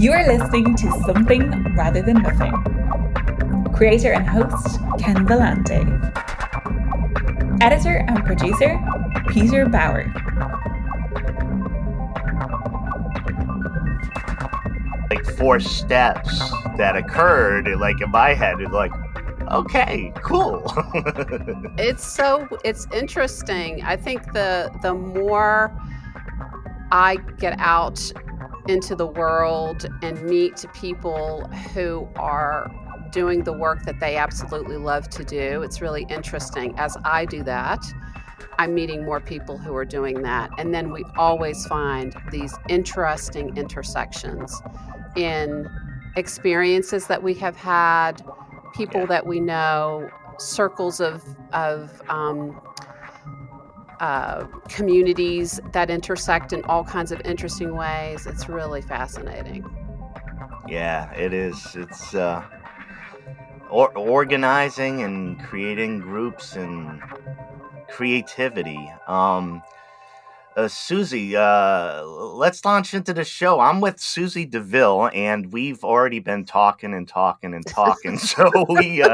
You are listening to Something Rather Than Nothing. Creator and host, Ken Vellante. Editor and producer, Peter Bauer. Like 4 steps that occurred, like in my head, it's like, okay, cool. It's interesting. I think the more I get out into the world and meet people who are doing the work that they absolutely love to do, it's really interesting. As I do that, I'm meeting more people who are doing that. And then we always find these interesting intersections in experiences that we have had, people that we know, circles of communities that intersect in all kinds of interesting ways. It's really fascinating. Yeah, it is. It's organizing and creating groups and creativity. Susie, let's launch into the show. I'm with Susie deVille, and we've already been talking. So we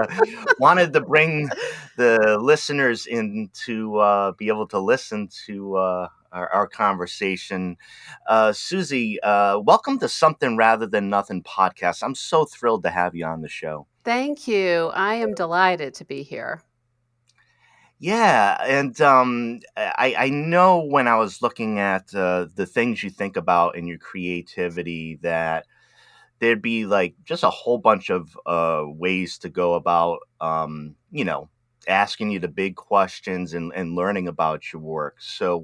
wanted to bring the listeners in to be able to listen to our conversation. Susie, welcome to Something Rather Than Nothing podcast. I'm so thrilled to have you on the show. Thank you. I am delighted to be here. Yeah, and I know when I was looking at the things you think about in your creativity that there'd be like just a whole bunch of ways to go about, asking you the big questions and learning about your work. So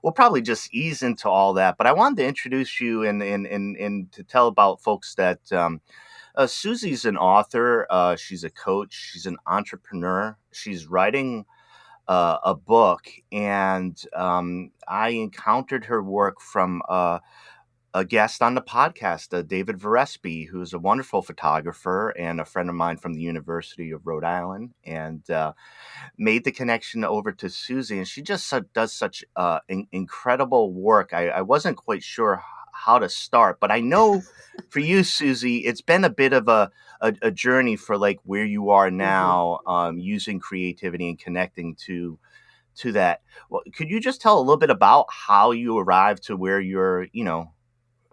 we'll probably just ease into all that. But I wanted to introduce you and to tell about folks that Susie's an author. She's a coach. She's an entrepreneur. She's writing a book, and I encountered her work from a guest on the podcast, David Verespi, who's a wonderful photographer and a friend of mine from the University of Rhode Island, and made the connection over to Susie, and she just does such incredible work. I wasn't quite sure how to start, but I know for you, Susie, it's been a bit of a journey for like where you are now, using creativity and connecting to that. Well, could you just tell a little bit about how you arrived to where you're,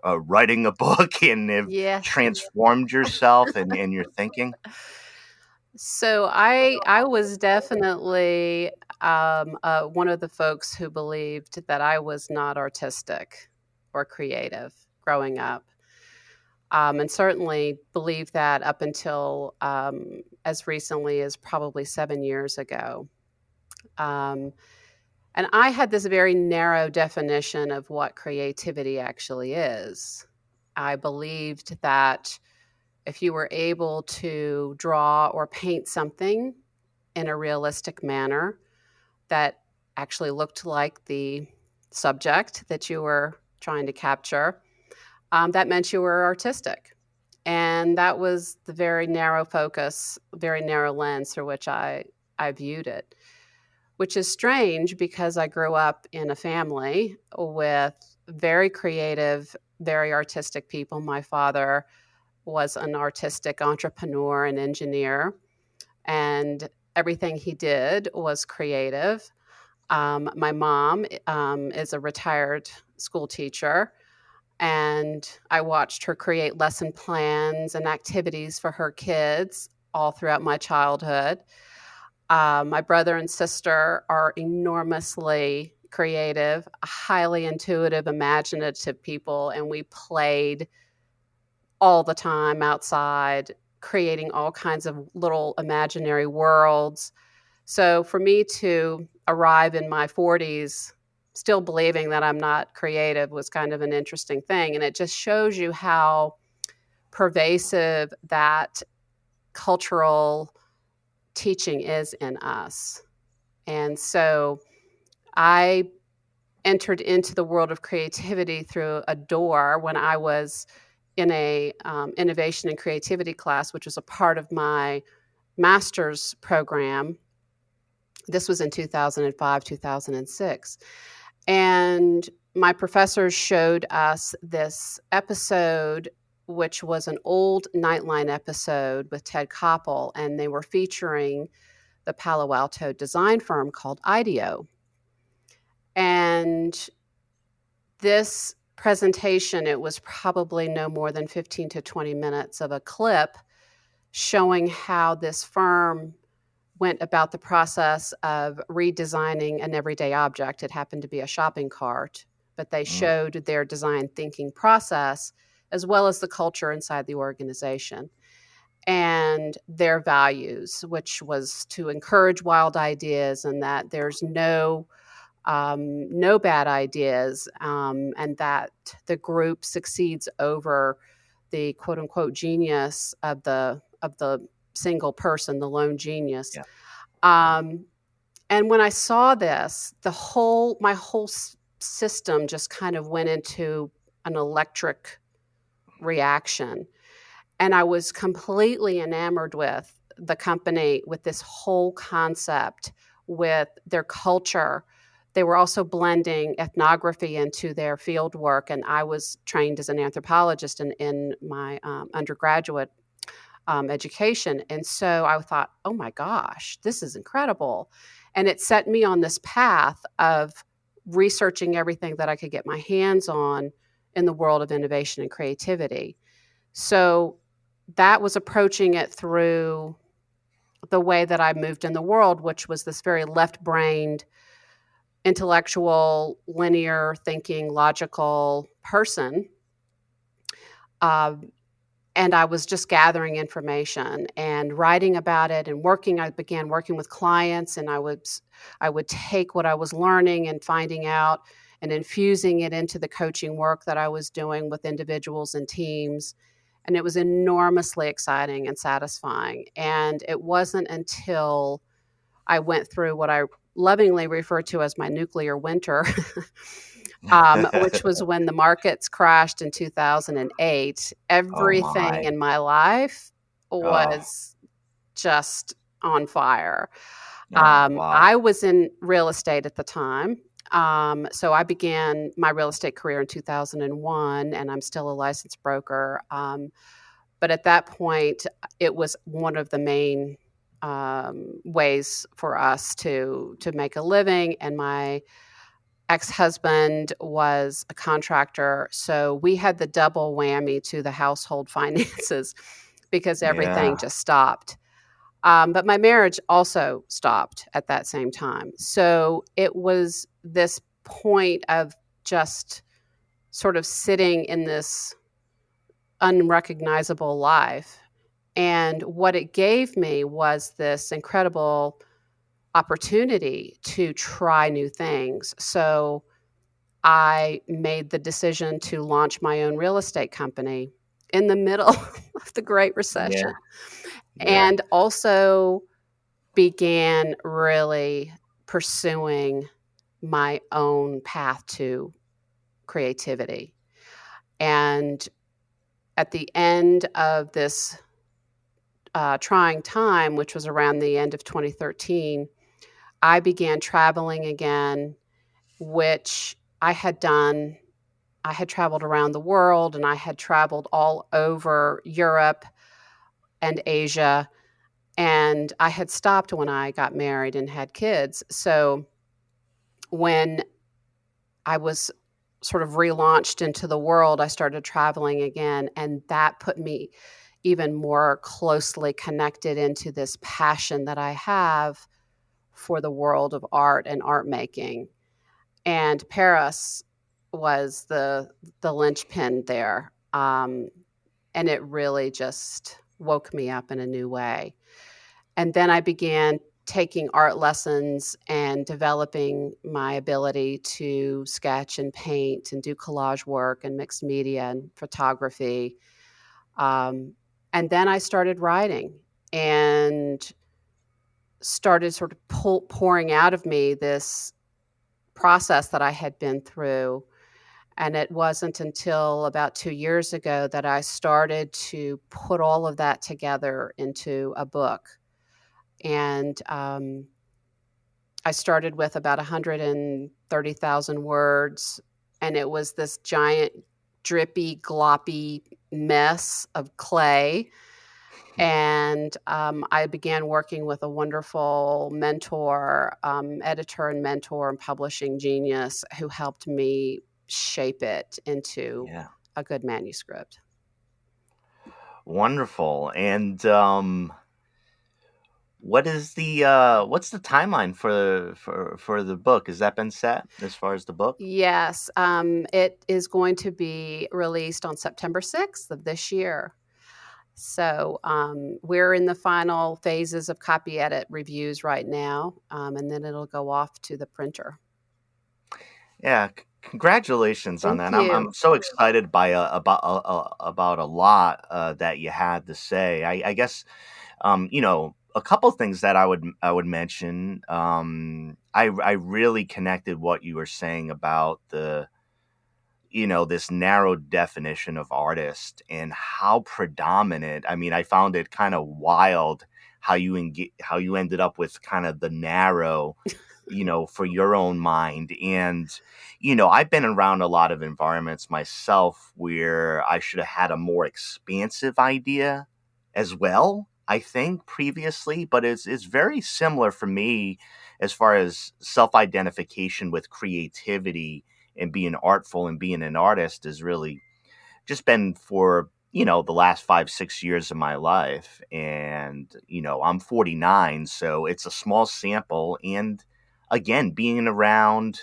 writing a book and have transformed yourself and your thinking? So I was definitely one of the folks who believed that I was not artistic or creative growing up. And certainly believed that up until as recently as probably 7 years ago. And I had this very narrow definition of what creativity actually is. I believed that if you were able to draw or paint something in a realistic manner that actually looked like the subject that you were trying to capture, that meant you were artistic. And that was the very narrow focus, very narrow lens through which I viewed it, which is strange because I grew up in a family with very creative, very artistic people. My father was an artistic entrepreneur and engineer, and everything he did was creative. My mom is a retired school teacher, and I watched her create lesson plans and activities for her kids all throughout my childhood. My brother and sister are enormously creative, highly intuitive, imaginative people, and we played all the time outside, creating all kinds of little imaginary worlds. So for me to arrive in my 40s still believing that I'm not creative was kind of an interesting thing. And it just shows you how pervasive that cultural teaching is in us. And so I entered into the world of creativity through a door when I was in a innovation and creativity class, which was a part of my master's program. This was in 2005, 2006. And my professors showed us this episode which was an old Nightline episode with Ted Koppel, and they were featuring the Palo Alto design firm called IDEO. And this presentation, it was probably no more than 15 to 20 minutes of a clip showing how this firm went about the process of redesigning an everyday object. It happened to be a shopping cart, but they showed their design thinking process as well as the culture inside the organization and their values, which was to encourage wild ideas and that there's no bad ideas, and that the group succeeds over the quote unquote genius of the single person, the lone genius. Yeah. And when I saw this, my whole system just kind of went into an electric reaction. And I was completely enamored with the company, with this whole concept, with their culture. They were also blending ethnography into their field work. And I was trained as an anthropologist in my undergraduate education. And so I thought, oh my gosh, this is incredible. And it set me on this path of researching everything that I could get my hands on in the world of innovation and creativity. So that was approaching it through the way that I moved in the world, which was this very left-brained, intellectual, linear thinking, logical person. And I was just gathering information and writing about it and working. I began working with clients, and I would take what I was learning and finding out and infusing it into the coaching work that I was doing with individuals and teams. And it was enormously exciting and satisfying. And it wasn't until I went through what I lovingly refer to as my nuclear winter, which was when the markets crashed in 2008. Everything in my life was just on fire. I was in real estate at the time. So I began my real estate career in 2001, and I'm still a licensed broker. But at that point, it was one of the main ways for us to make a living. And my ex-husband was a contractor, so we had the double whammy to the household finances because everything just stopped. But my marriage also stopped at that same time. So it was this point of just sort of sitting in this unrecognizable life. And what it gave me was this incredible opportunity to try new things. So I made the decision to launch my own real estate company in the middle of the Great Recession. And also began really pursuing my own path to creativity. And at the end of this trying time, which was around the end of 2013, I began traveling again, which I had done. I had traveled around the world, and I had traveled all over Europe and Asia. And I had stopped when I got married and had kids. So when I was sort of relaunched into the world, I started traveling again. And that put me even more closely connected into this passion that I have for the world of art and art making. And Paris was the linchpin there. And it really just woke me up in a new way. And then I began taking art lessons and developing my ability to sketch and paint and do collage work and mixed media and photography. And then I started writing and started sort of pouring out of me this process that I had been through. And it wasn't until about 2 years ago that I started to put all of that together into a book. And I started with about 130,000 words, and it was this giant drippy, gloppy mess of clay. And I began working with a wonderful mentor, editor and mentor and publishing genius who helped me shape it into Yeah. a good manuscript. Wonderful. And what's the timeline for the book? Has that been set as far as the book? Yes, it is going to be released on September 6th of this year. So we're in the final phases of copy edit reviews right now, and then it'll go off to the printer. Yeah, congratulations on Thank that. I'm you. so excited about a lot that you had to say. I guess a couple things that I would mention. I really connected what you were saying about this narrow definition of artist and how predominant. I mean, I found it kind of wild how you ended up with kind of the narrow, for your own mind. And I've been around a lot of environments myself where I should have had a more expansive idea as well, I think, previously, but it's very similar for me as far as self-identification with creativity and being artful and being an artist has really just been for the last 5-6 years of my life. And I'm 49, so it's a small sample. And again, being around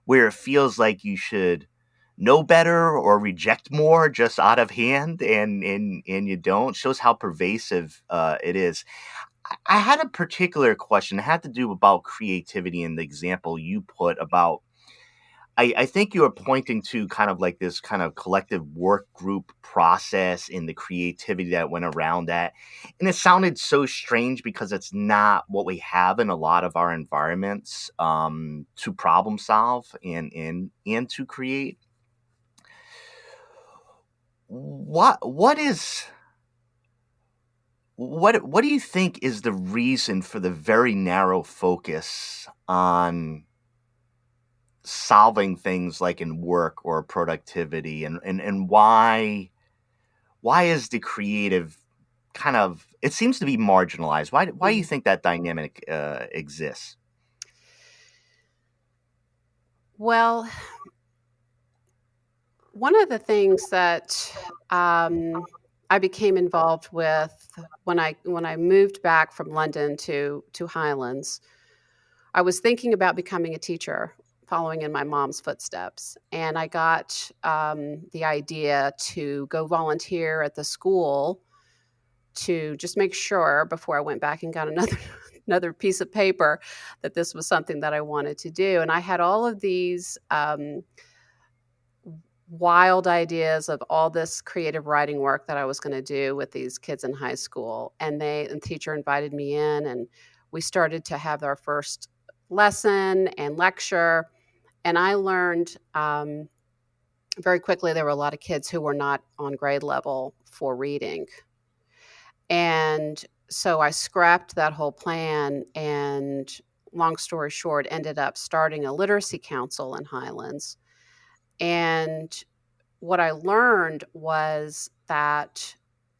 where it feels like you should know better or reject more just out of hand, and you don't, shows how pervasive it is. I had a particular question. It had to do about creativity and the example you put about. I think you were pointing to kind of like this kind of collective work group process and the creativity that went around that. And it sounded so strange because it's not what we have in a lot of our environments, to problem solve and to create. What do you think is the reason for the very narrow focus on solving things like in work or productivity, and why is the creative kind of, it seems to be marginalized? Why do you think that dynamic exists? Well, one of the things that I became involved with when I moved back from London to Highlands, I was thinking about becoming a teacher, following in my mom's footsteps. And I got the idea to go volunteer at the school to just make sure before I went back and got another piece of paper that this was something that I wanted to do. And I had all of these wild ideas of all this creative writing work that I was going to do with these kids in high school. And the teacher invited me in, and we started to have our first lesson and lecture. And I learned very quickly there were a lot of kids who were not on grade level for reading. And so I scrapped that whole plan and, long story short, ended up starting a literacy council in Highlands. And what I learned was that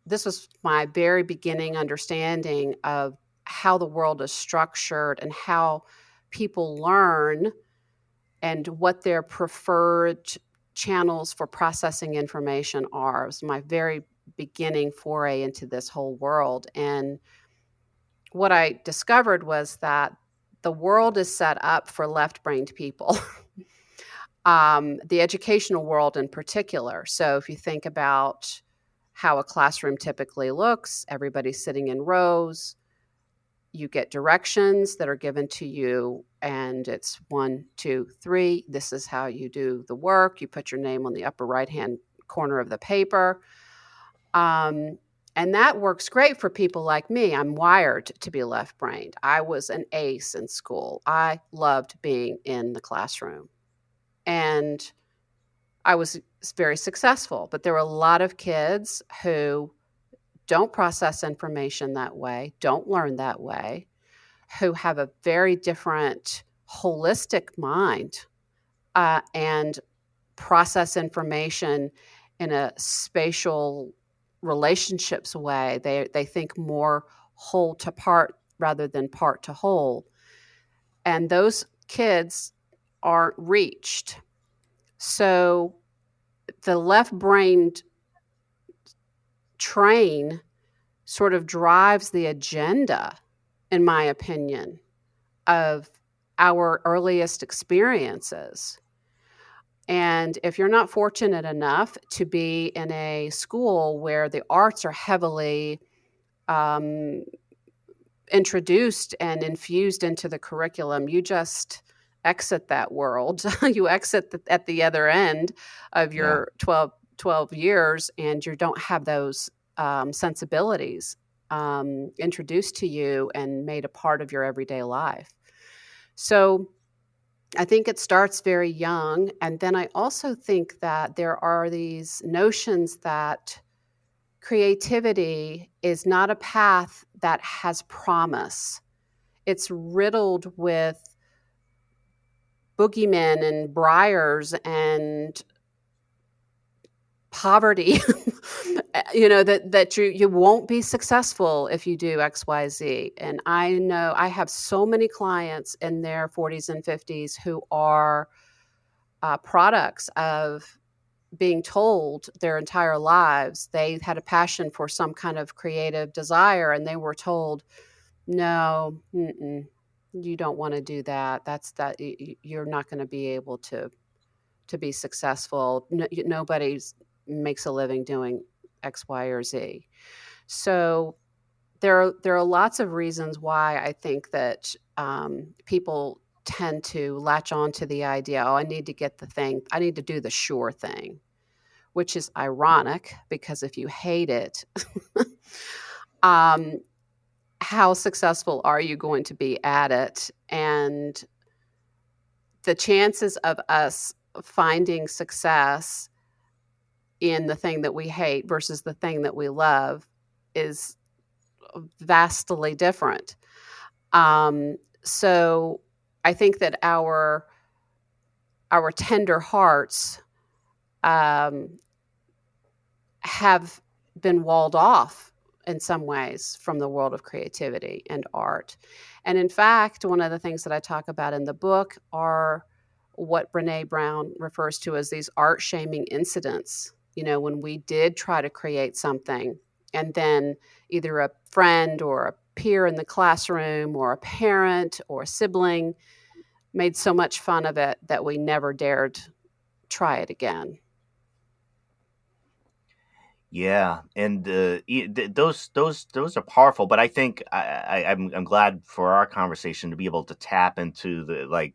this was my very beginning understanding of how the world is structured and how people learn and what their preferred channels for processing information are. It was my very beginning foray into this whole world. And what I discovered was that the world is set up for left-brained people. The educational world in particular. So if you think about how a classroom typically looks, everybody's sitting in rows. You get directions that are given to you, and it's 1, 2, 3. This is how you do the work. You put your name on the upper right-hand corner of the paper. And that works great for people like me. I'm wired to be left-brained. I was an ace in school. I loved being in the classroom. And I was very successful, but there were a lot of kids who don't process information that way, don't learn that way, who have a very different holistic mind and process information in a spatial relationships way. They think more whole to part rather than part to whole. And those kids aren't reached. So the left-brained train sort of drives the agenda, in my opinion, of our earliest experiences. And if you're not fortunate enough to be in a school where the arts are heavily introduced and infused into the curriculum, you just exit that world. You exit at the other end of your 12 years, and you don't have those sensibilities introduced to you and made a part of your everyday life. So I think it starts very young. And then I also think that there are these notions that creativity is not a path that has promise. It's riddled with boogeymen and briars and poverty, that you won't be successful if you do X, Y, Z. And I know I have so many clients in their 40s and 50s who are products of being told their entire lives they had a passion for some kind of creative desire, and they were told, no, you don't want to do that. You're not going to be able to be successful. Nobody makes a living doing X, Y, or Z. So there are lots of reasons why I think that people tend to latch on to the idea, I need to get the thing, I need to do the sure thing, which is ironic because if you hate it, how successful are you going to be at it? And the chances of us finding success in the thing that we hate versus the thing that we love is vastly different. So I think that our tender hearts have been walled off in some ways from the world of creativity and art. And in fact, one of the things that I talk about in the book are what Brené Brown refers to as these art shaming incidents. When we did try to create something and then either a friend or a peer in the classroom or a parent or a sibling made so much fun of it that we never dared try it again. Yeah, and those are powerful. But I think I'm glad for our conversation to be able to tap into the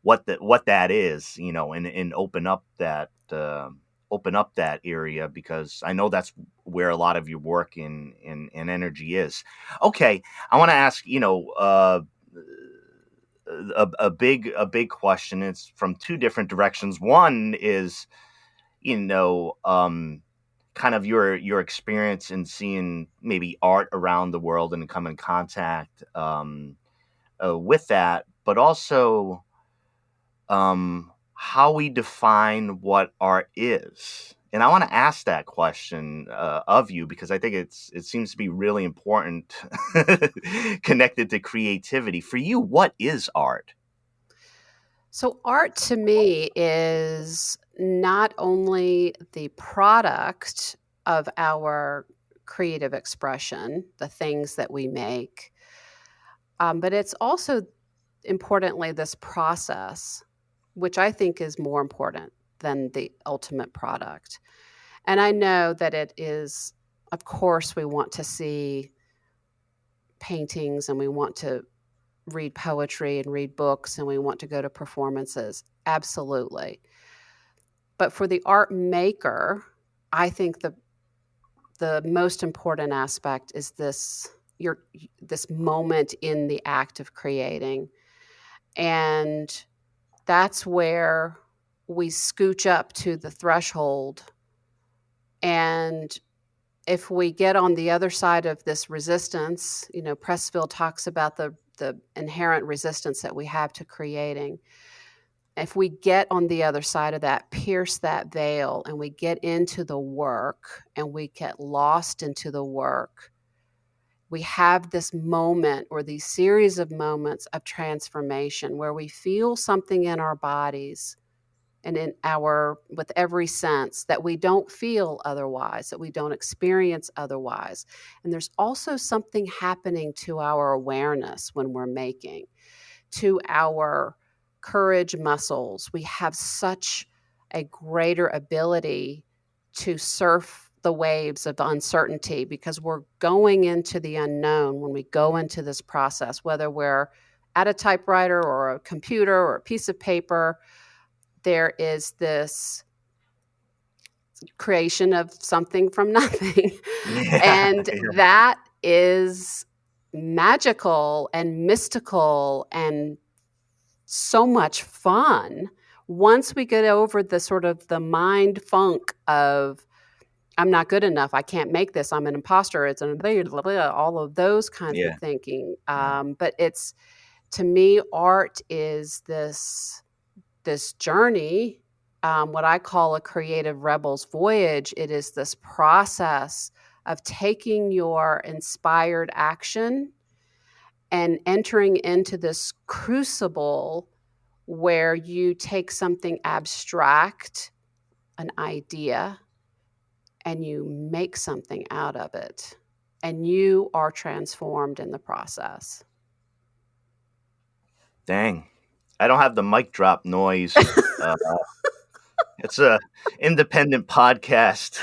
what that is, and open up that area, because I know that's where a lot of your work and energy is. Okay, I want to ask a big question. It's from two different directions. One is kind of your experience in seeing maybe art around the world and come in contact with that, but also how we define what art is. And I want to ask that question of you, because I think it seems to be really important connected to creativity. For you, what is art? So art to me is not only the product of our creative expression, the things that we make, but it's also, importantly, this process, which I think is more important than the ultimate product. And I know that it is, of course, we want to see paintings and we want to read poetry and read books and we want to go to performances. Absolutely. But for the art maker, I think the most important aspect is this moment in the act of creating. And that's where we scooch up to the threshold. And if we get on the other side of this resistance, Pressfield talks about the inherent resistance that we have to creating. if we get on the other side of that, pierce that veil, and we get into the work and we get lost into the work, we have this moment or these series of moments of transformation where we feel something in our bodies and with every sense that we don't feel otherwise, that we don't experience otherwise. And there's also something happening to our awareness when we're making, to our courage muscles. We have such a greater ability to surf the waves of uncertainty because we're going into the unknown when we go into this process, whether we're at a typewriter or a computer or a piece of paper. There is this creation of something from nothing. And that is magical and mystical and so much fun once we get over the sort of the mind funk of I'm not good enough, I can't make this, I'm an imposter, it's all of those kinds of thinking. But it's, to me, art is this journey, what I call a creative rebel's voyage. It is this process of taking your inspired action and entering into this crucible where you take something abstract, an idea, and you make something out of it. And you are transformed in the process. Dang. I don't have the mic drop noise. It's a independent podcast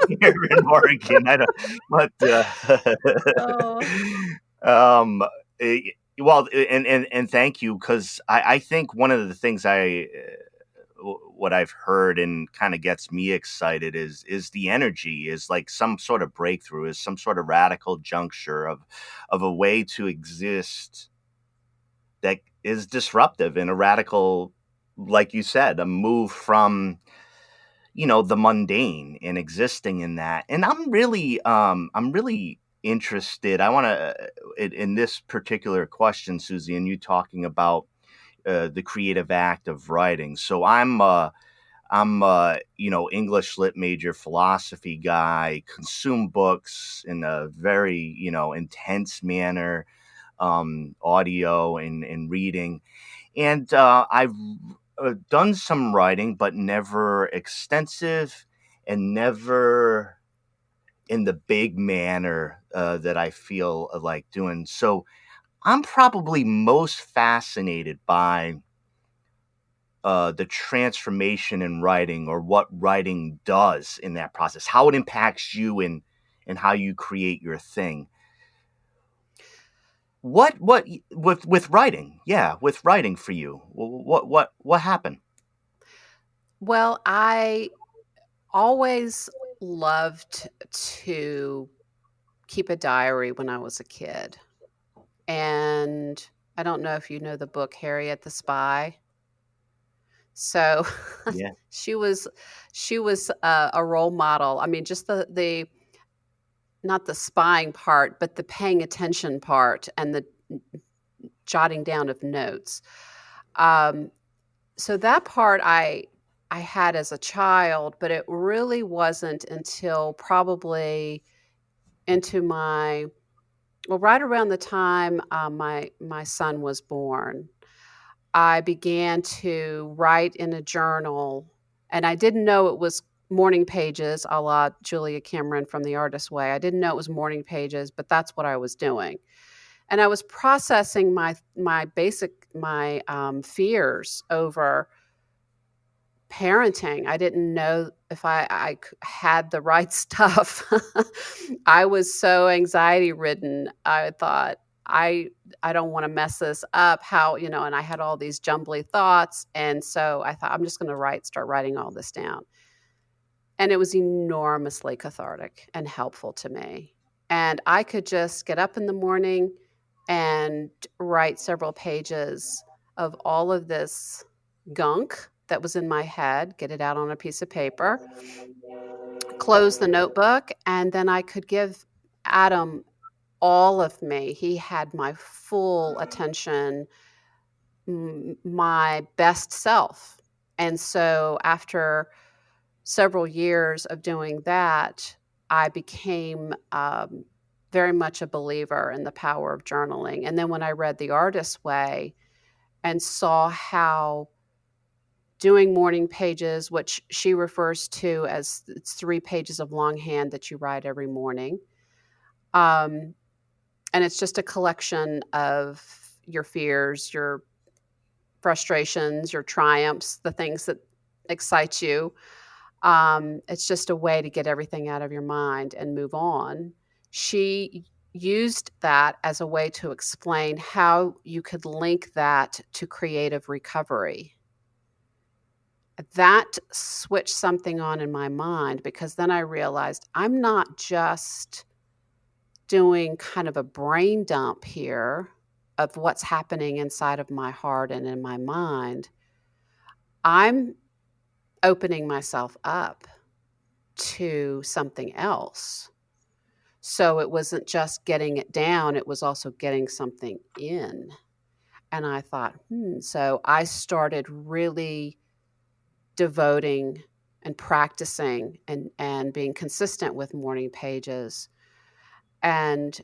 here in Oregon. I don't, but well, and thank you, because I think one of the things what I've heard and kind of gets me excited is the energy, is like some sort of breakthrough, is some sort of radical juncture of a way to exist that is disruptive and a radical, like you said, a move from, the mundane and existing in that. And I'm really interested. I want to, in this particular question, Susie, and you talking about the creative act of writing. So I'm English lit major, philosophy guy, consume books in a very, intense manner, audio and reading. And I've done some writing, but never extensive and never in the big manner that I feel like doing. So I'm probably most fascinated by the transformation in writing, or what writing does in that process, how it impacts you and how you create your thing. What with writing? Yeah, with writing for you, what happened? Well, I always loved to keep a diary when I was a kid. And I don't know if you know the book Harriet the Spy. So Yeah. she was a role model. I mean, just the not the spying part, but the paying attention part and the jotting down of notes. So that part I had as a child, but it really wasn't until probably into right around the time my son was born. I began to write in a journal, and I didn't know it was morning pages, a la Julia Cameron from The Artist's Way. I didn't know it was morning pages, but that's what I was doing. And I was processing my fears over parenting. I didn't know if I had the right stuff. I was so anxiety ridden. I thought, I don't want to mess this up. How, and I had all these jumbly thoughts. And so I thought, I'm just going to start writing all this down. And it was enormously cathartic and helpful to me. And I could just get up in the morning and write several pages of all of this gunk that was in my head, get it out on a piece of paper, close the notebook, and then I could give Adam all of me. He had my full attention my best self. And so after several years of doing that, I became very much a believer in the power of journaling. And then when I read The Artist's Way and saw how doing morning pages, which she refers to as it's 3 pages of longhand that you write every morning. And it's just a collection of your fears, your frustrations, your triumphs, the things that excite you. It's just a way to get everything out of your mind and move on. She used that as a way to explain how you could link that to creative recovery. That switched something on in my mind, because then I realized I'm not just doing kind of a brain dump here of what's happening inside of my heart and in my mind. I'm opening myself up to something else. So it wasn't just getting it down, it was also getting something in. And I thought, so I started really devoting and practicing and being consistent with morning pages. And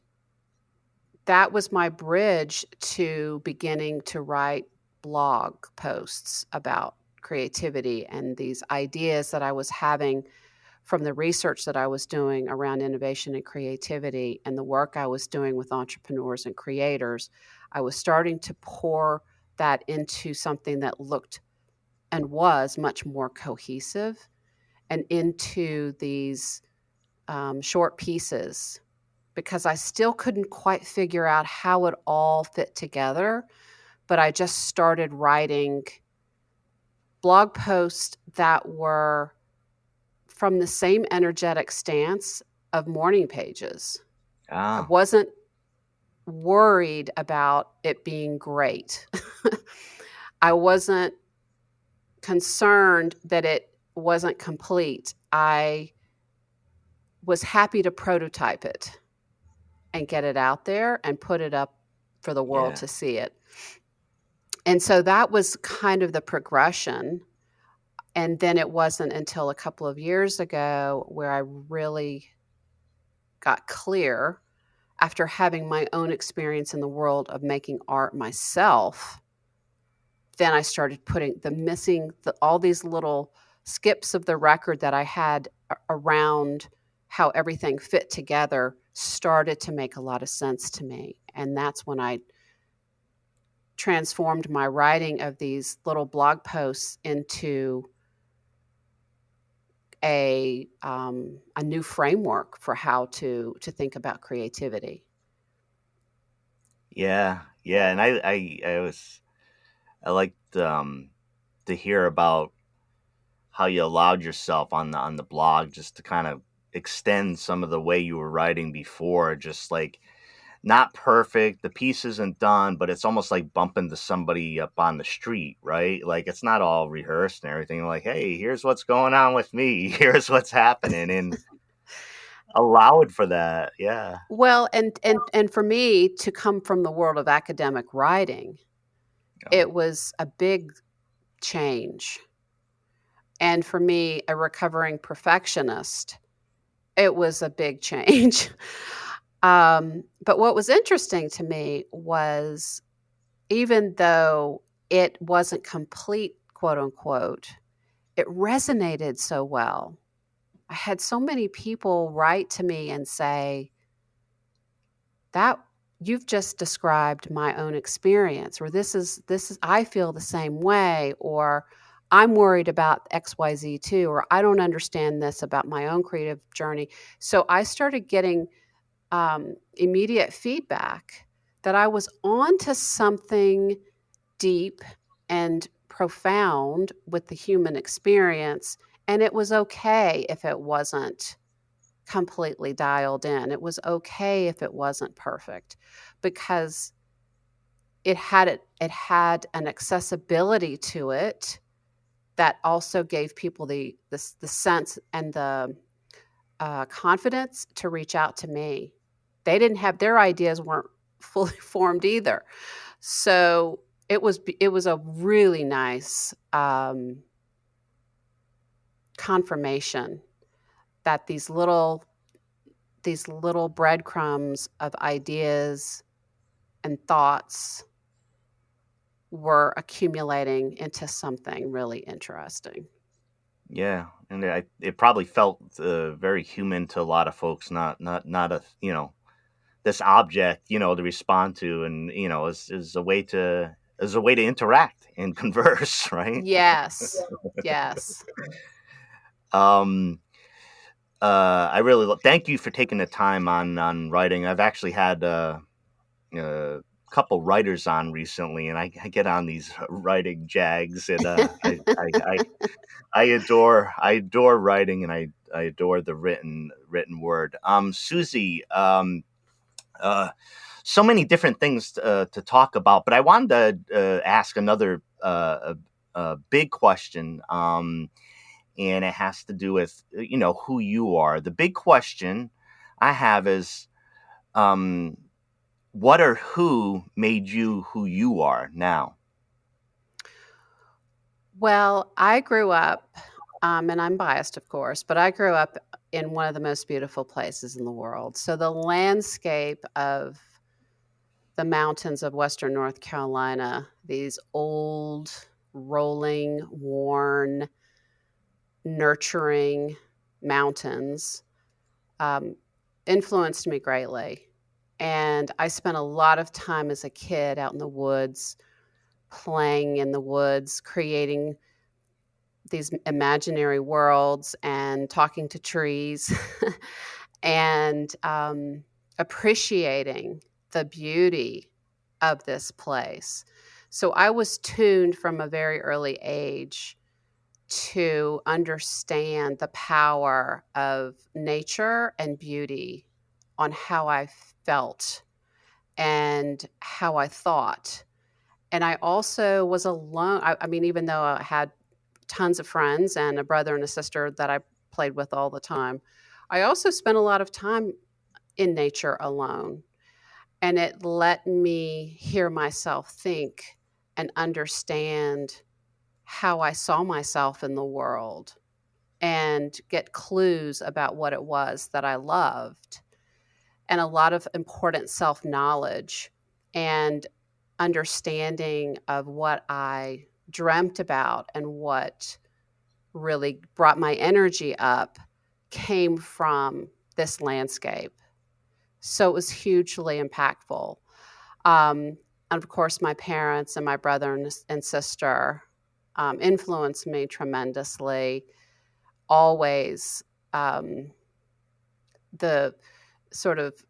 that was my bridge to beginning to write blog posts about creativity and these ideas that I was having from the research that I was doing around innovation and creativity and the work I was doing with entrepreneurs and creators. I was starting to pour that into something that looked and was much more cohesive, and into these short pieces, because I still couldn't quite figure out how it all fit together. But I just started writing blog posts that were from the same energetic stance of morning pages. I wasn't worried about it being great. I wasn't concerned that it wasn't complete. I was happy to prototype it and get it out there and put it up for the world to see it. And so that was kind of the progression. And then it wasn't until a couple of years ago where I really got clear, after having my own experience in the world of making art myself. Then I started putting all these little skips of the record that I had around how everything fit together started to make a lot of sense to me. And that's when I transformed my writing of these little blog posts into a new framework for how to think about creativity. Yeah. And I liked to hear about how you allowed yourself on the blog just to kind of extend some of the way you were writing before, just like not perfect. The piece isn't done, but it's almost like bumping to somebody up on the street, right? Like it's not all rehearsed and everything. Like, hey, here's what's going on with me. Here's what's happening, and allowed for that. Yeah. Well, and for me to come from the world of academic writing, it was a big change. And for me, a recovering perfectionist, it was a big change. But what was interesting to me was, even though it wasn't complete, quote unquote, it resonated so well. I had so many people write to me and say, that you've just described my own experience, or this is I feel the same way, or I'm worried about XYZ too, or I don't understand this about my own creative journey. So I started getting immediate feedback that I was onto something deep and profound with the human experience, and it was okay if it wasn't completely dialed in. It was okay if it wasn't perfect, because it had an accessibility to it that also gave people the sense and the confidence to reach out to me. They didn't have, their ideas weren't fully formed either. So it was a really nice confirmation that these little breadcrumbs of ideas and thoughts were accumulating into something really interesting. Yeah, and it probably felt very human to a lot of folks, not a this object to respond to, and is a way to interact and converse, right? Yes. Yes. Um, I really thank you for taking the time on writing. I've actually had a couple writers on recently, and I get on these writing jags, and I adore writing, and I adore the written word. Susie, uh, so many different things to talk about, but I wanted to ask another big question, and it has to do with who you are. The big question I have is, what or who made you who you are now? Well, I grew up, and I'm biased, of course, but I grew up in one of the most beautiful places in the world. So the landscape of the mountains of Western North Carolina, these old, rolling, worn, nurturing mountains, um, influenced me greatly. And I spent a lot of time as a kid out in the woods, playing in the woods, creating these imaginary worlds and talking to trees and appreciating the beauty of this place. So I was tuned from a very early age to understand the power of nature and beauty on how I felt and how I thought. And I also was alone. I mean, even though I had tons of friends and a brother and a sister that I played with all the time, I also spent a lot of time in nature alone. And it let me hear myself think and understand how I saw myself in the world and get clues about what it was that I loved, and a lot of important self knowledge and understanding of what I dreamt about and what really brought my energy up came from this landscape. So it was hugely impactful. And of course, my parents and my brother and sister influenced me tremendously. Always the sort of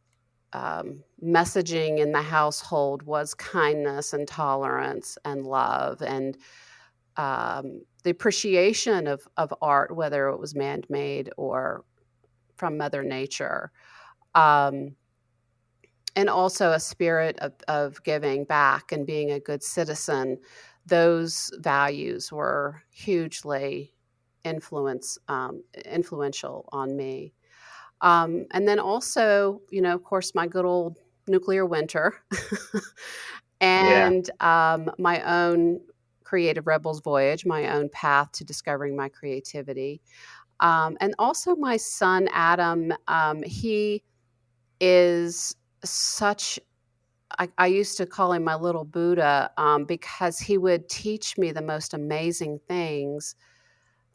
messaging in the household was kindness and tolerance and love, and the appreciation of art, whether it was man-made or from Mother Nature. And also a spirit of giving back and being a good citizen. Those values were hugely influential on me. And then also, of course, my good old nuclear winter Yeah. and my own creative rebel's voyage, my own path to discovering my creativity. And also my son, Adam, he is such, I used to call him my little Buddha, because he would teach me the most amazing things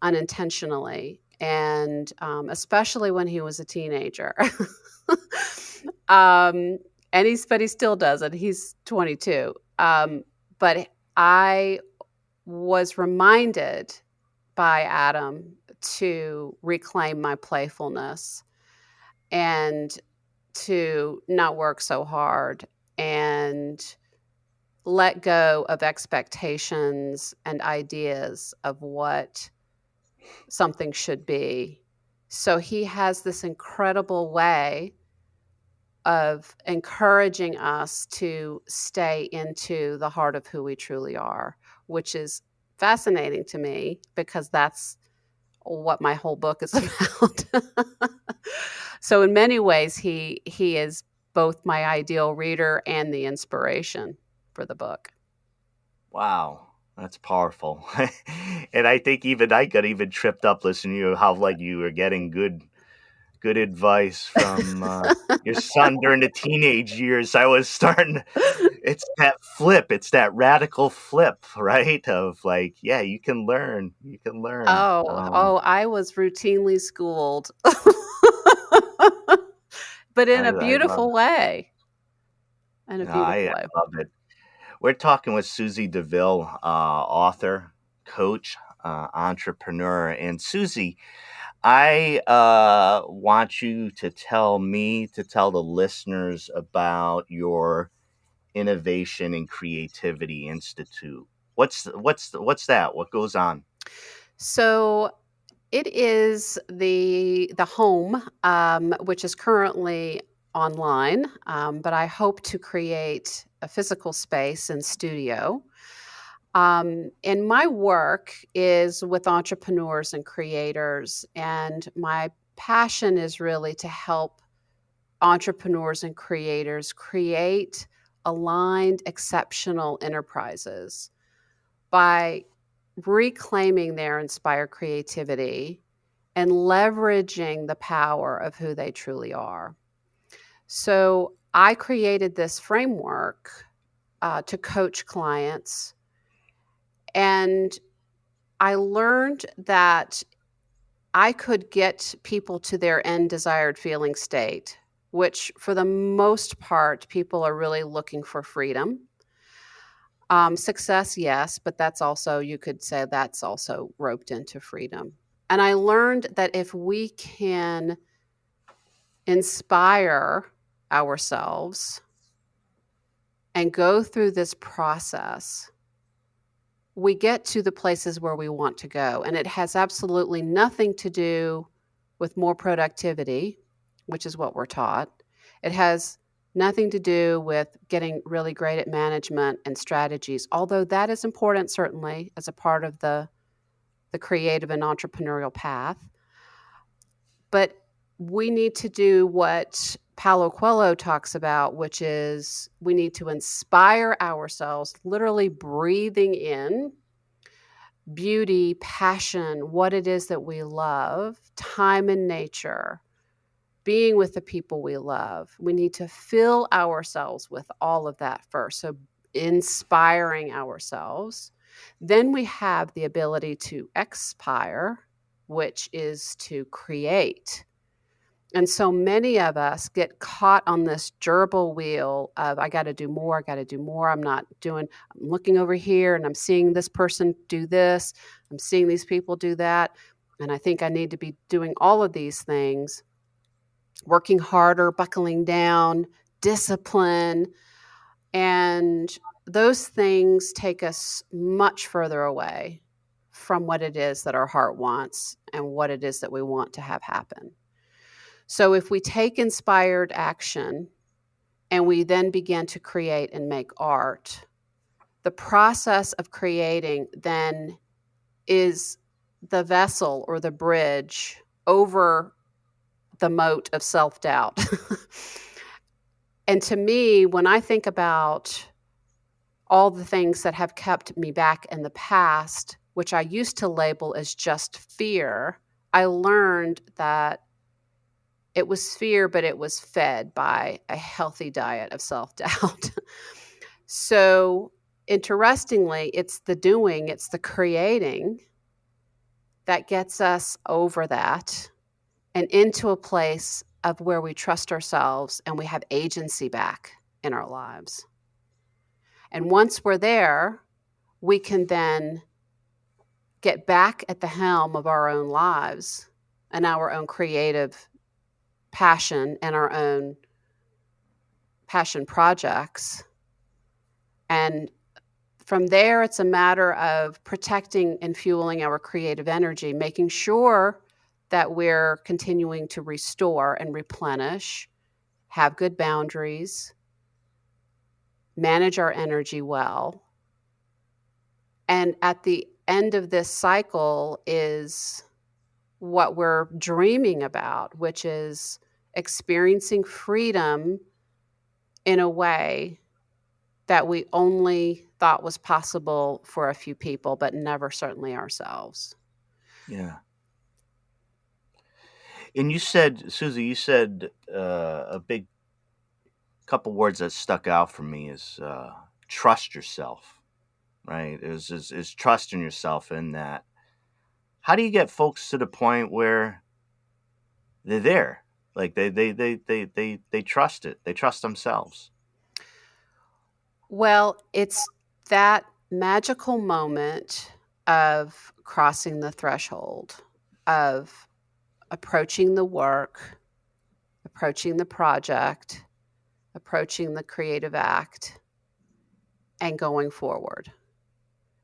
unintentionally, and especially when he was a teenager. But he still does it. He's 22. But I was reminded by Adam to reclaim my playfulness and to not work so hard and let go of expectations and ideas of what something should be. So he has this incredible way of encouraging us to stay into the heart of who we truly are, which is fascinating to me because that's what my whole book is about. So in many ways, he is both my ideal reader and the inspiration for the book. Wow, that's powerful. And I think even I got even tripped up listening to you how like you were getting good advice from your son during the teenage years. I was starting. It's that flip. It's that radical flip, right? Of like, yeah, you can learn. You can learn. I was routinely schooled, but in a I love. beautiful way. In a No, I beautiful way. love it. We're talking with Susie deVille, author, coach, entrepreneur, and Susie. I want you to tell the listeners about your Innovation and Creativity Institute. What's that? What goes on? So it is the home, which is currently online, but I hope to create a physical space and studio. And my work is with entrepreneurs and creators, and my passion is really to help entrepreneurs and creators create aligned, exceptional enterprises by reclaiming their inspired creativity and leveraging the power of who they truly are. So I created this framework to coach clients, and I learned that I could get people to their end desired feeling state, which for the most part, people are really looking for freedom. Success, yes, but that's also, you could say that's also roped into freedom. And I learned that if we can inspire ourselves and go through this process, we get to the places where we want to go. And it has absolutely nothing to do with more productivity, which is what we're taught. It has nothing to do with getting really great at management and strategies, although that is important, certainly, as a part of the creative and entrepreneurial path. But we need to do what Paulo Coelho talks about, which is we need to inspire ourselves, literally breathing in beauty, passion, what it is that we love, time in nature, being with the people we love. We need to fill ourselves with all of that first. So inspiring ourselves. Then we have the ability to expire, which is to create. And so many of us get caught on this gerbil wheel of, I got to do more, I got to do more. I'm looking over here and I'm seeing this person do this. I'm seeing these people do that. And I think I need to be doing all of these things, working harder, buckling down, discipline. And those things take us much further away from what it is that our heart wants and what it is that we want to have happen. So if we take inspired action and we then begin to create and make art, the process of creating then is the vessel or the bridge over the moat of self-doubt. And to me, when I think about all the things that have kept me back in the past, which I used to label as just fear, I learned that it was fear, but it was fed by a healthy diet of self-doubt. So interestingly, it's the doing, it's the creating that gets us over that and into a place of where we trust ourselves and we have agency back in our lives. And once we're there, we can then get back at the helm of our own lives and our own creative passion and our own passion projects. And from there, it's a matter of protecting and fueling our creative energy, making sure that we're continuing to restore and replenish, have good boundaries, manage our energy well. And at the end of this cycle is what we're dreaming about, which is experiencing freedom in a way that we only thought was possible for a few people, but never certainly ourselves. Yeah. And you said, Susie, you said a big couple words that stuck out for me is trust yourself, right? Is trust in yourself in that. How do you get folks to the point where they're there? Like they trust it. They trust themselves. Well, it's that magical moment of crossing the threshold, of approaching the work, approaching the project, approaching the creative act, and going forward.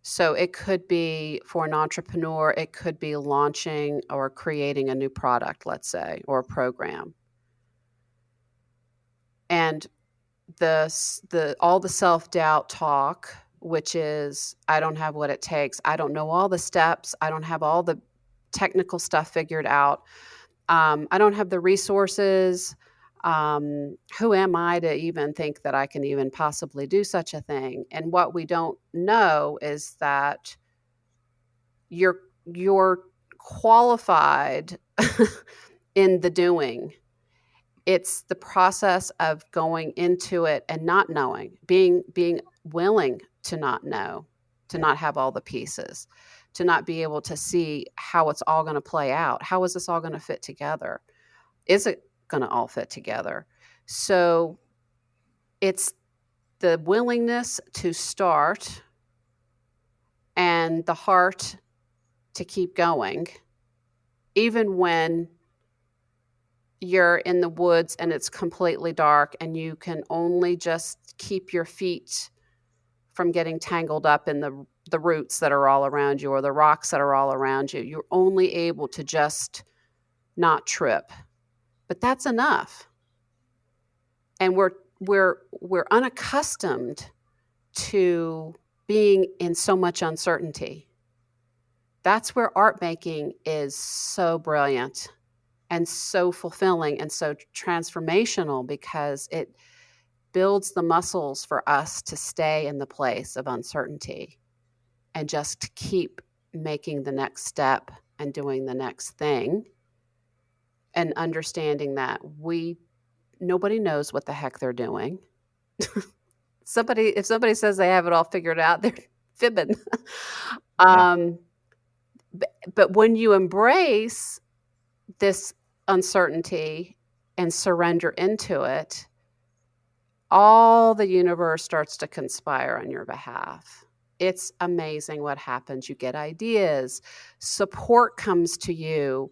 So it could be, for an entrepreneur, it could be launching or creating a new product, let's say, or a program. And all the self-doubt talk, which is, I don't have what it takes, I don't know all the steps, I don't have all the technical stuff figured out, I don't have the resources, who am I to even think that I can even possibly do such a thing? And what we don't know is that you're qualified in the doing. It's the process of going into it and not knowing, being willing to not know, to not have all the pieces, to not be able to see how it's all going to play out. How is this all going to fit together? Is it going to all fit together? So it's the willingness to start and the heart to keep going, even when you're in the woods and it's completely dark and you can only just keep your feet from getting tangled up in the roots that are all around you or the rocks that are all around you. You're only able to just not trip. But that's enough. And we're unaccustomed to being in so much uncertainty. That's where art making is so brilliant and so fulfilling and so transformational, because it builds the muscles for us to stay in the place of uncertainty and just keep making the next step and doing the next thing, and understanding that nobody knows what the heck they're doing. If somebody says they have it all figured out, they're fibbing. Yeah. But when you embrace this uncertainty and surrender into it, all the universe starts to conspire on your behalf. It's amazing what happens. You get ideas, support comes to you,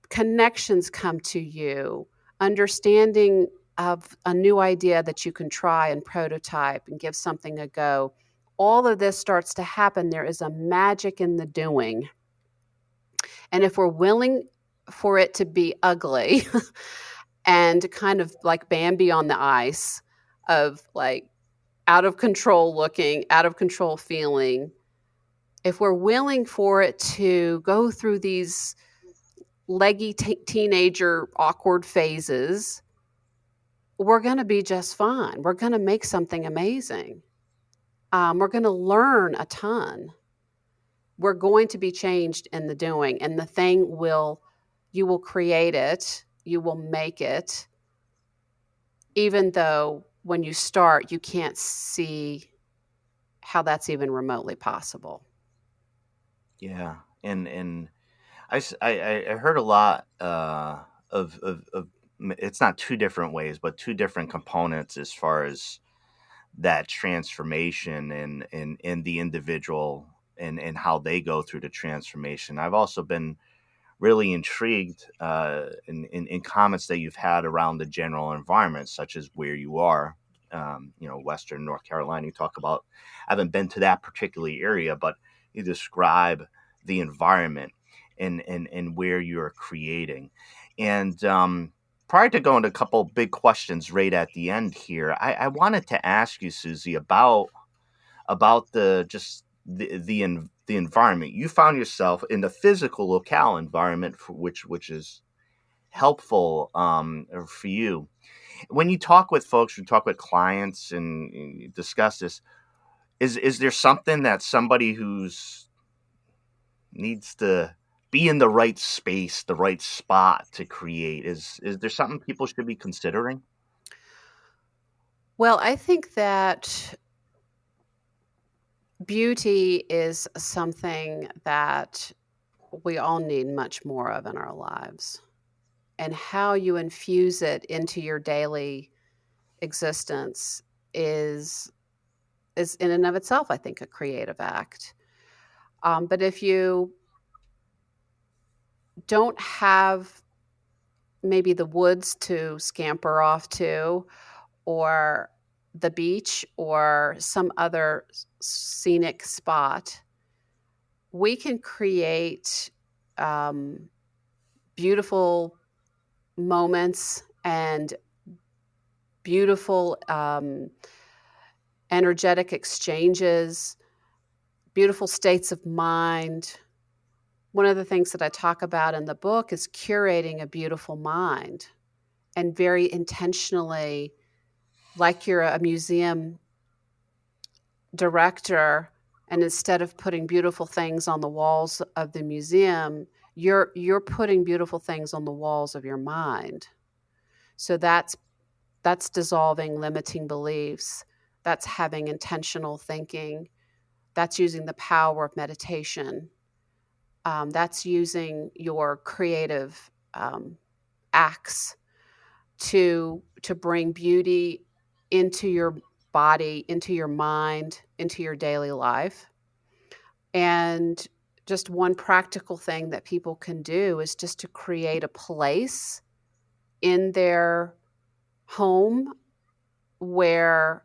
connections come to you, understanding of a new idea that you can try and prototype and give something a go. All of this starts to happen. There is a magic in the doing. And if we're willing for it to be ugly and kind of like Bambi on the ice, of like out of control looking, out of control feeling, if we're willing for it to go through these leggy teenager awkward phases, we're going to be just fine. We're going to make something amazing. We're going to learn a ton. We're going to be changed in the doing, and the thing you will create it, you will make it, even though when you start, you can't see how that's even remotely possible. Yeah. And I heard a lot of it's not two different ways, but two different components as far as that transformation and the individual and how they go through the transformation. I've also been really intrigued in comments that you've had around the general environment, such as where you are, Western North Carolina. You talk about, I haven't been to that particular area, but you describe the environment and where you're creating. And prior to going to a couple big questions right at the end here, I wanted to ask you, Susie, about the environment. You found yourself in the physical locale environment, which helpful for you when you talk with folks, you talk with clients, and you discuss this. Is there something that somebody who's needs to be in the right space, the right spot to create? Is there something people should be considering? Well, I think that beauty is something that we all need much more of in our lives. And how you infuse it into your daily existence is in and of itself, I think, a creative act. But if you don't have maybe the woods to scamper off to, or the beach, or some other scenic spot, we can create beautiful moments and beautiful energetic exchanges, beautiful states of mind. One of the things that I talk about in the book is curating a beautiful mind, and very intentionally, like you're a museum director, and instead of putting beautiful things on the walls of the museum, you're putting beautiful things on the walls of your mind. So that's dissolving limiting beliefs. That's having intentional thinking. That's using the power of meditation. That's using your creative acts to bring beauty into your body, into your mind, into your daily life. And just one practical thing that people can do is just to create a place in their home where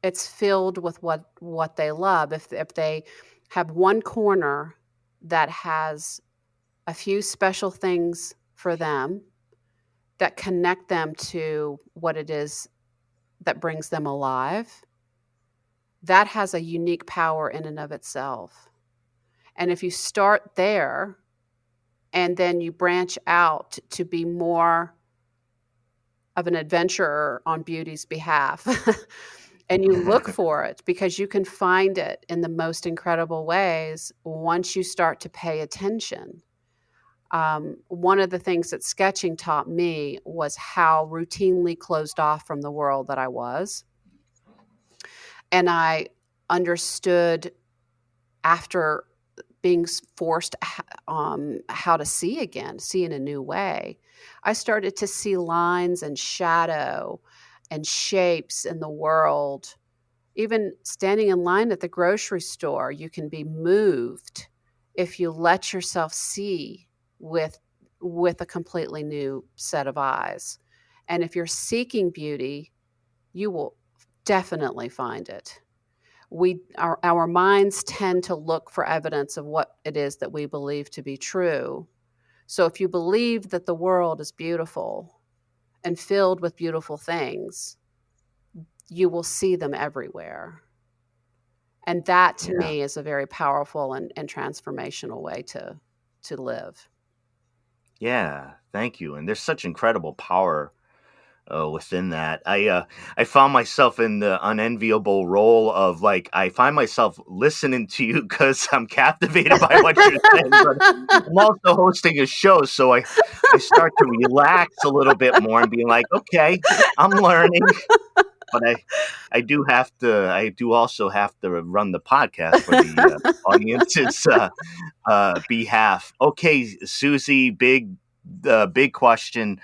it's filled with what they love. If they have one corner that has a few special things for them that connect them to what it is that brings them alive, that has a unique power in and of itself. And if you start there and then you branch out to be more of an adventurer on beauty's behalf, and you look for it, because you can find it in the most incredible ways once you start to pay attention. One of the things that sketching taught me was how routinely closed off from the world that I was. And I understood, after being forced how to see again, see in a new way, I started to see lines and shadow and shapes in the world. Even standing in line at the grocery store, you can be moved if you let yourself see with a completely new set of eyes. And if you're seeking beauty, you will definitely find it. Our minds tend to look for evidence of what it is that we believe to be true. So if you believe that the world is beautiful and filled with beautiful things, you will see them everywhere. And that, to me, is a very powerful and transformational way to live. Yeah, thank you. And there's such incredible power within that. I found myself in the unenviable role of, like, I find myself listening to you because I'm captivated by what you're saying, but I'm also hosting a show, so I start to relax a little bit more and being like, okay, I'm learning. But I do also have to run the podcast for the audience's behalf. Okay, Susie, big question.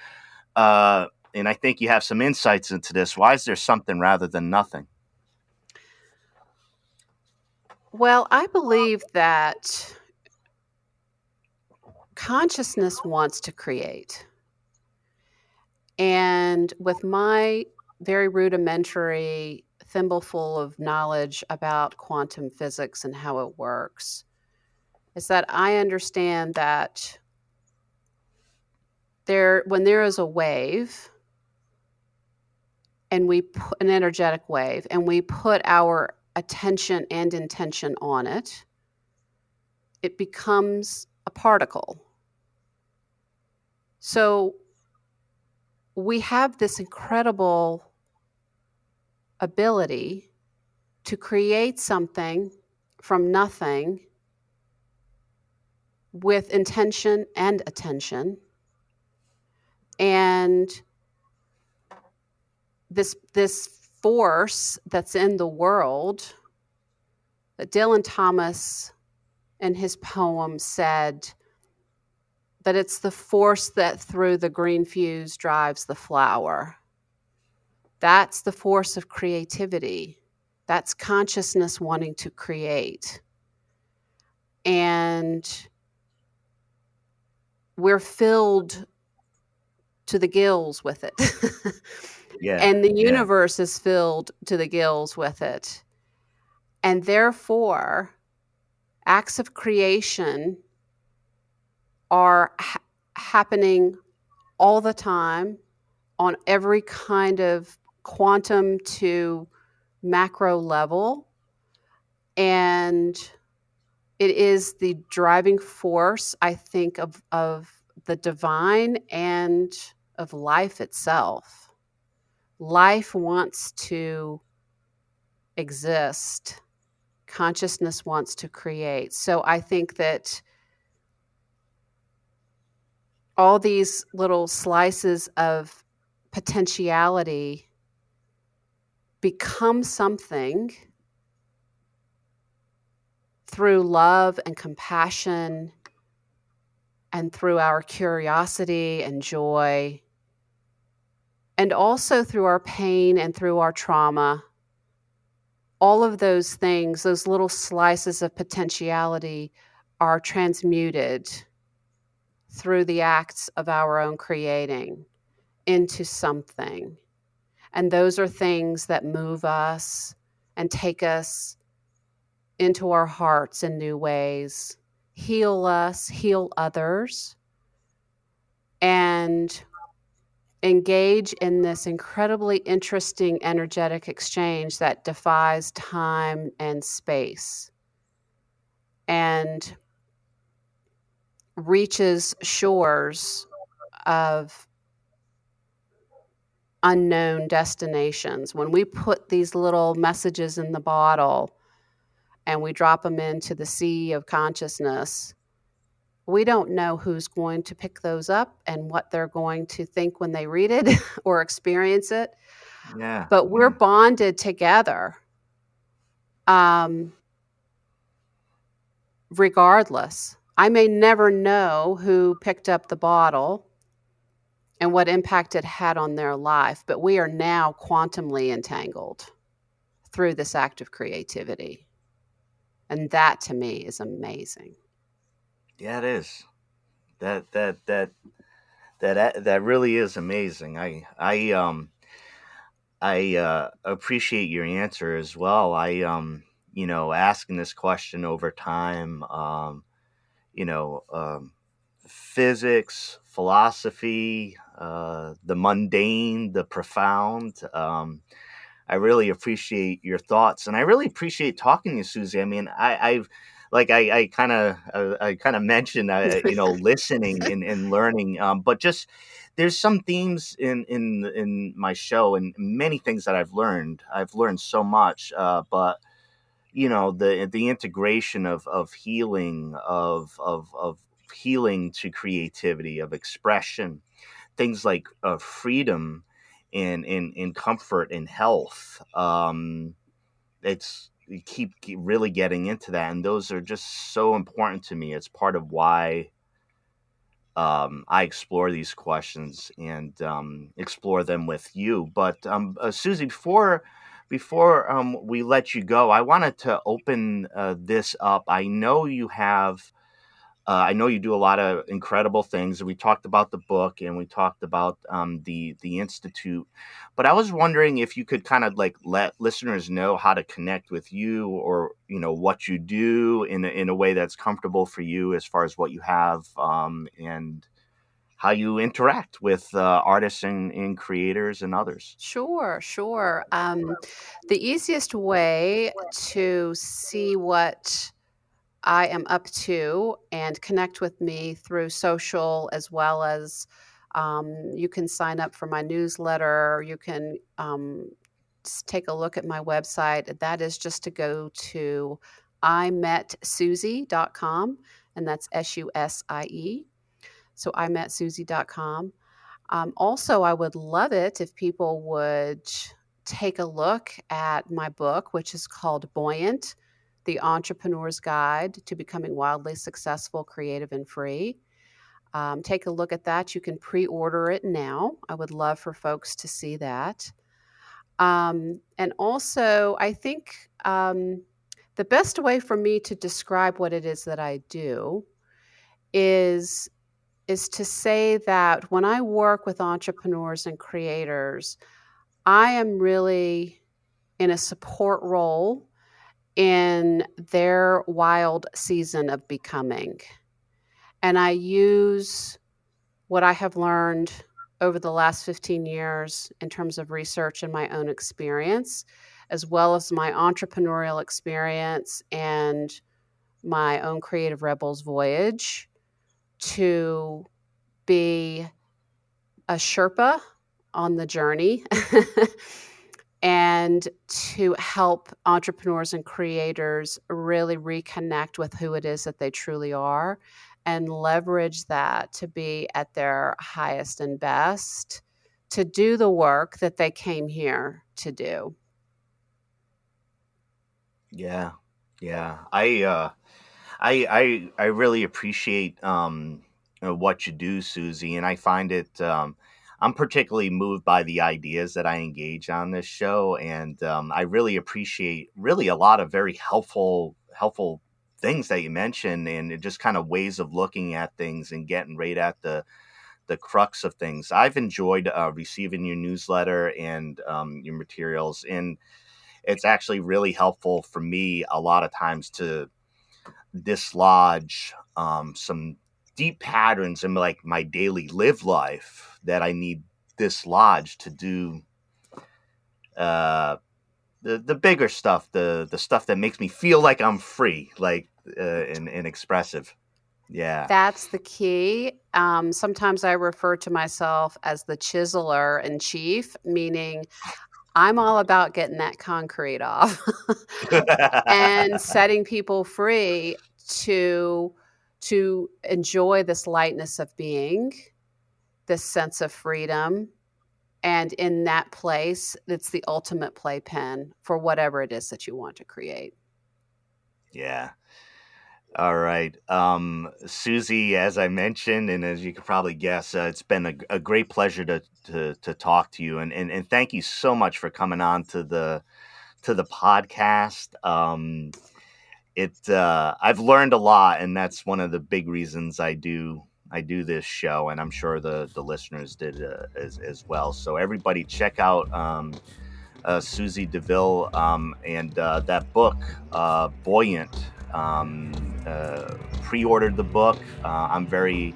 And I think you have some insights into this. Why is there something rather than nothing? Well, I believe that consciousness wants to create. And with my very rudimentary thimbleful of knowledge about quantum physics and how it works, is that I understand that when there is a wave, and we put an energetic wave, and we put our attention and intention on it, it becomes a particle. So we have this incredible ability to create something from nothing with intention and attention. And this force that's in the world that Dylan Thomas in his poem said that it's the force that through the green fuse drives the flower. That's the force of creativity. That's consciousness wanting to create. And we're filled to the gills with it. Yeah. And the Yeah. universe is filled to the gills with it. And therefore, acts of creation are happening all the time on every kind of quantum to macro level. And it is the driving force, I think, of the divine and of life itself. Life wants to exist. Consciousness wants to create. So I think that all these little slices of potentiality become something through love and compassion and through our curiosity and joy, and also through our pain and through our trauma. All of those things, those little slices of potentiality, are transmuted through the acts of our own creating into something. And those are things that move us and take us into our hearts in new ways, heal us, heal others, and engage in this incredibly interesting energetic exchange that defies time and space and reaches shores of unknown destinations. When we put these little messages in the bottle and we drop them into the sea of consciousness, we don't know who's going to pick those up and what they're going to think when they read it or experience it. Yeah. But we're bonded together, regardless. I may never know who picked up the bottle and what impact it had on their life, but we are now quantumly entangled through this act of creativity. And that to me is amazing. Yeah, it is. That really is amazing. I appreciate your answer as well. Asking this question over time, physics, philosophy, the mundane, the profound. I really appreciate your thoughts, and I really appreciate talking to you, Susie. I mean, I kind of mentioned, listening and learning, but just there's some themes in my show and many things that I've learned. I've learned so much, but the integration of healing, of healing to creativity, of expression, things like freedom and comfort and health. It's you keep really getting into that, and those are just so important to me. It's part of why I explore these questions and explore them with you. But Susie, before we let you go, I wanted to open this up. I know you do a lot of incredible things. We talked about the book and we talked about the institute, but I was wondering if you could kind of like let listeners know how to connect with you, or what you do in a way that's comfortable for you, as far as what you have, and how you interact with artists and creators and others. Sure. The easiest way to see what I am up to and connect with me through social as well as You can sign up for my newsletter. You can take a look at my website. That is just to go to imetsusie.com, and that's SUSIE. So imetsusie.com. Also, I would love it if people would take a look at my book, which is called Buoyant, The Entrepreneur's Guide to Becoming Wildly Successful, Creative, and Free. Take a look at that. You can pre-order it now. I would love for folks to see that. And also, I think the best way for me to describe what it is that I do is to say that when I work with entrepreneurs and creators, I am really in a support role in their wild season of becoming. And I use what I have learned over the last 15 years in terms of research and my own experience, as well as my entrepreneurial experience and my own Creative Rebels voyage, to be a Sherpa on the journey and to help entrepreneurs and creators really reconnect with who it is that they truly are and leverage that to be at their highest and best, to do the work that they came here to do. Yeah. I really appreciate what you do, Susie, and I find it. I'm particularly moved by the ideas that I engage on this show, and I really appreciate a lot of very helpful things that you mentioned, and it just kind of ways of looking at things and getting right at the crux of things. I've enjoyed receiving your newsletter and your materials, and it's actually really helpful for me a lot of times to dislodge some deep patterns in like my daily live life that I need dislodged to do the bigger stuff, the stuff that makes me feel like I'm free, like and expressive. Yeah. That's the key. Sometimes I refer to myself as the chiseler in chief, meaning I'm all about getting that concrete off and setting people free to enjoy this lightness of being, this sense of freedom. And in that place, it's the ultimate playpen for whatever it is that you want to create. Yeah. All right. Susie, as I mentioned, and as you can probably guess, it's been a great pleasure to talk to you. And thank you so much for coming on to the podcast. I've learned a lot, and that's one of the big reasons I do this show, and I'm sure the listeners did as well. So everybody check out Susie deVille and that book, Buoyant. Pre-ordered the book. I'm very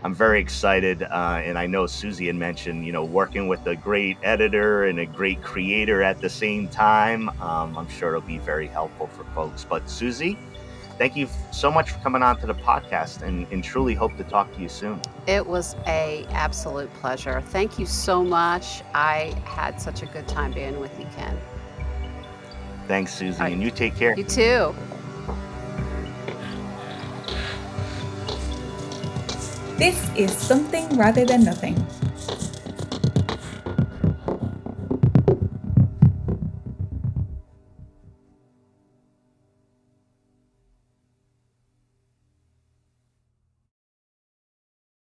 excited, and I know Susie had mentioned, working with a great editor and a great creator at the same time. I'm sure it'll be very helpful for folks. But Susie, thank you so much for coming on to the podcast, and truly hope to talk to you soon. It was an absolute pleasure. Thank you so much. I had such a good time being with you, Ken. Thanks, Susie, and you take care. You too. This is Something Rather Than Nothing.